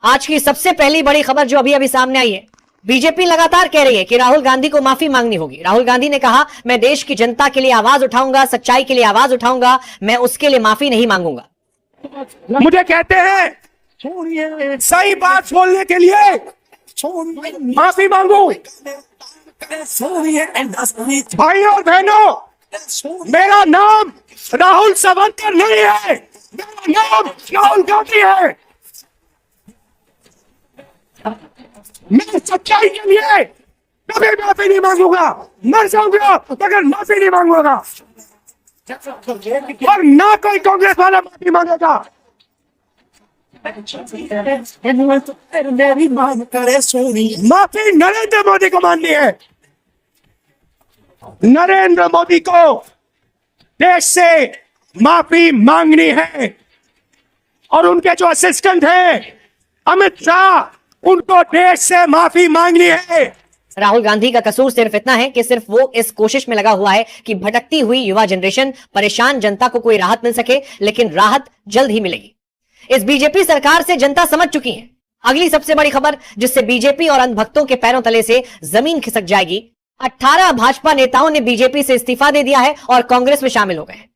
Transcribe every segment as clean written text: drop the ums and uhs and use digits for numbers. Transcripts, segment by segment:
आज की सबसे पहली बड़ी खबर जो अभी अभी सामने आई है, बीजेपी लगातार कह रही है कि राहुल गांधी को माफी मांगनी होगी। राहुल गांधी ने कहा, मैं देश की जनता के लिए आवाज उठाऊंगा, सच्चाई के लिए आवाज उठाऊंगा, मैं उसके लिए माफी नहीं मांगूंगा। मुझे कहते हैं सही बात बोलने के लिए माफी मांगू। भाई और बहनों, मेरा नाम राहुल सावंतर नहीं है, मेरा नाम राहुल गांधी है। मैं सच्चाई के लिए कभी माफी नहीं मांगूंगा, मर जाऊंगा मगर माफी नहीं मांगूंगा, और ना कोई कांग्रेस वाला माफी मांगेगा। माफी नरेंद्र मोदी को माननी है। नरेंद्र मोदी को देश से माफी मांगनी है, और उनके जो असिस्टेंट हैं अमित शाह, उनको देश से माफी मांगनी है। राहुल गांधी का कसूर सिर्फ इतना है कि सिर्फ वो इस कोशिश में लगा हुआ है कि भटकती हुई युवा जनरेशन, परेशान जनता को कोई राहत मिल सके, लेकिन राहत जल्द ही मिलेगी। इस बीजेपी सरकार से जनता समझ चुकी है। अगली सबसे बड़ी खबर जिससे बीजेपी और अंधभक्तों के पैरों तले से जमीन खिसक जाएगी, 18 भाजपा नेताओं ने बीजेपी से इस्तीफा दे दिया है और कांग्रेस में शामिल हो गए हैं।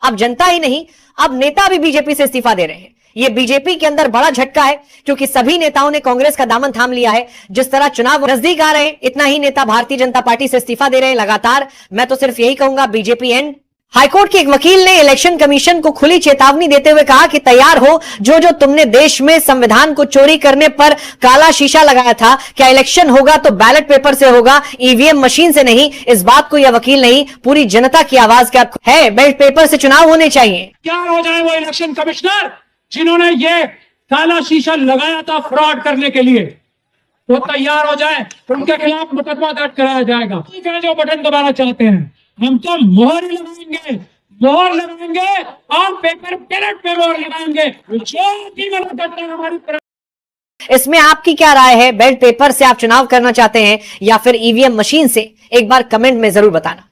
अब जनता ही नहीं, अब नेता भी बीजेपी से इस्तीफा दे रहे हैं। यह बीजेपी के अंदर बड़ा झटका है, क्योंकि सभी नेताओं ने कांग्रेस का दामन थाम लिया है। जिस तरह चुनाव नजदीक आ रहे हैं, इतना ही नेता भारतीय जनता पार्टी से इस्तीफा दे रहे हैं लगातार। मैं तो सिर्फ यही कहूंगा, बीजेपी एंड। हाईकोर्ट के एक वकील ने इलेक्शन कमीशन को खुली चेतावनी देते हुए कहा कि तैयार हो, जो जो तुमने देश में संविधान को चोरी करने पर काला शीशा लगाया था, क्या इलेक्शन होगा तो बैलेट पेपर से होगा, ईवीएम मशीन से नहीं। इस बात को यह वकील नहीं, पूरी जनता की आवाज क्या है, बैलेट पेपर से चुनाव होने चाहिए। क्या हो जाए वो इलेक्शन कमिश्नर जिन्होंने ये काला शीशा लगाया था फ्रॉड करने के लिए, वो तैयार हो जाए, उनके खिलाफ मुकदमा दर्ज कराया जाएगा। जो बटन दबाना चाहते हैं, हम तो मोहर लगाएंगे और पेपर बैलेट पे मोहर लगाएंगे। जो भी गलत करता है हमारी तरफ। इसमें आपकी क्या राय है? बैलेट पेपर से आप चुनाव करना चाहते हैं या फिर ईवीएम मशीन से? एक बार कमेंट में जरूर बताना।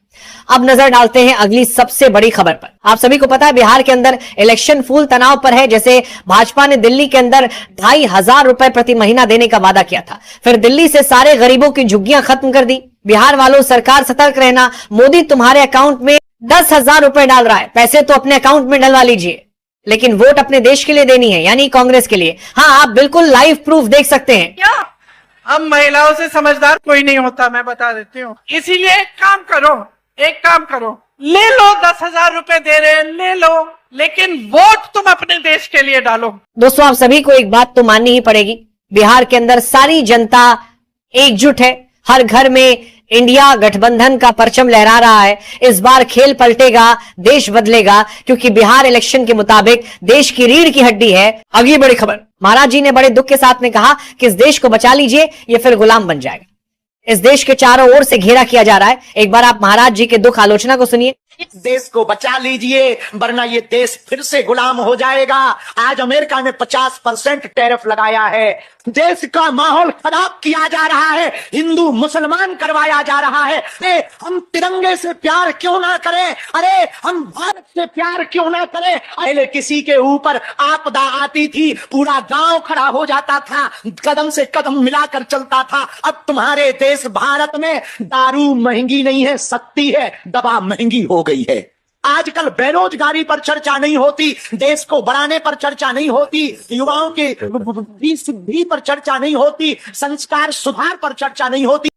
अब नजर डालते हैं अगली सबसे बड़ी खबर पर। आप सभी को पता है, बिहार के अंदर इलेक्शन फूल तनाव पर है। जैसे भाजपा ने दिल्ली के अंदर 2,500 रुपए प्रति महीना देने का वादा किया था, फिर दिल्ली से सारे गरीबों की झुग्गियां खत्म कर दी। बिहार वालों, सरकार सतर्क रहना, मोदी तुम्हारे अकाउंट में 10,000 रुपए डाल रहा है, पैसे तो अपने अकाउंट में डलवा लीजिए, लेकिन वोट अपने देश के लिए देनी है, यानी कांग्रेस के लिए। हाँ, आप बिल्कुल लाइव प्रूफ देख सकते हैं। क्या अब महिलाओं से समझदार कोई नहीं होता, मैं बता देती हूँ। इसीलिए एक काम करो, ले लो, 10,000 रुपए दे रहे हैं, ले लो, लेकिन वोट तुम अपने देश के लिए डालो। दोस्तों, आप सभी को एक बात तो माननी ही पड़ेगी, बिहार के अंदर सारी जनता एकजुट है। हर घर में इंडिया गठबंधन का परचम लहरा रहा है। इस बार खेल पलटेगा, देश बदलेगा, क्योंकि बिहार इलेक्शन के मुताबिक देश की रीढ़ की हड्डी है। अगली बड़ी खबर, महाराज जी ने बड़े दुख के साथ में कहा कि इस देश को बचा लीजिए, ये फिर गुलाम बन जाएगा। इस देश के चारों ओर से घेरा किया जा रहा है। एक बार आप महाराज जी के दुख आलोचना को सुनिए। इस देश को बचा लीजिए, वरना ये देश फिर से गुलाम हो जाएगा। आज अमेरिका ने 50% टैरिफ लगाया है। देश का माहौल खराब किया जा रहा है, हिंदू मुसलमान करवाया जा रहा है। हम तिरंगे से प्यार क्यों ना करें? अरे हम भारत से प्यार क्यों ना करें? पहले किसी के ऊपर आपदा आती थी, पूरा गांव खड़ा हो जाता था, कदम से कदम मिलाकर चलता था। अब तुम्हारे देश भारत में दारू महंगी नहीं है, सस्ती है, दवा महंगी हो गई है। आजकल बेरोजगारी पर चर्चा नहीं होती, देश को बढ़ाने पर चर्चा नहीं होती, युवाओं की वृद्धि पर चर्चा नहीं होती, संस्कार सुधार पर चर्चा नहीं होती।